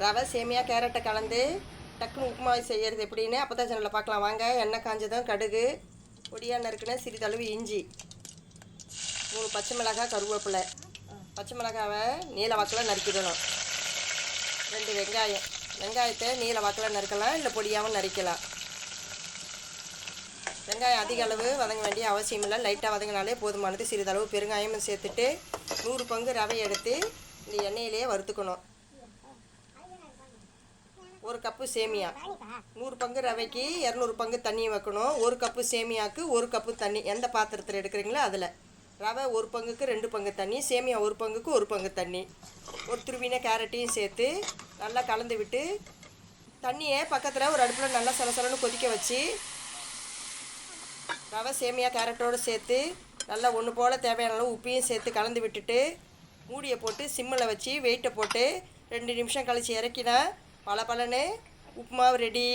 ரவை சேமியா கேரட்டை கலந்து டக்குன்னு உப்புமா செய்கிறது எப்படின்னு அப்போ தான் சேனலில் பார்க்கலாம் வாங்க. எண்ணெய் காஞ்சதும் கடுகு, பொடியாக நறுக்குன சிறிதளவு இஞ்சி, 3 பச்சை மிளகாய், கருவேப்பிலை. பச்சை மிளகாவை நீல வாக்கில் நறுக்கிடணும். 2 வெங்காயத்தை நீல வாக்கில் நறுக்கலாம், இல்லை பொடியாகவும் நறுக்கலாம். வெங்காயம் அதிக அளவு வதங்க வேண்டிய அவசியம் இல்லை, லைட்டாக வதங்கினாலே போதுமானது. சிறிதளவு பெருங்காயம் சேர்த்துட்டு 100 பங்கு ரவை எடுத்து இந்த எண்ணெயிலேயே வறுத்துக்கணும். 1 கப்பு சேமியா, 100 பங்கு ரவைக்கு 200 பங்கு தண்ணி வைக்கணும். 1 கப்பு சேமியாவுக்கு 1 கப்பு தண்ணி. எந்த பாத்திரத்தில் எடுக்கிறீங்களோ அதில். ரவை 1 பங்குக்கு 2 பங்கு தண்ணி, சேமியா 1 பங்குக்கு 1 பங்கு தண்ணி. ஒரு துருவின கேரட்டையும் சேர்த்து நல்லா கலந்து விட்டு தண்ணியை பக்கத்தில் ஒரு அடுப்பில் நல்லா சலசலன்னு கொதிக்க வச்சு ரவை சேமியா கேரட்டோடு சேர்த்து நல்லா ஒன்று போல் தேவையான அளவு உப்பையும் சேர்த்து கலந்து விட்டுட்டு மூடியை போட்டு சிம்மில் வச்சு வெயிட்டை போட்டு 2 நிமிஷம் கழித்து இறக்கினா பல உப்புமாவு ரெடி.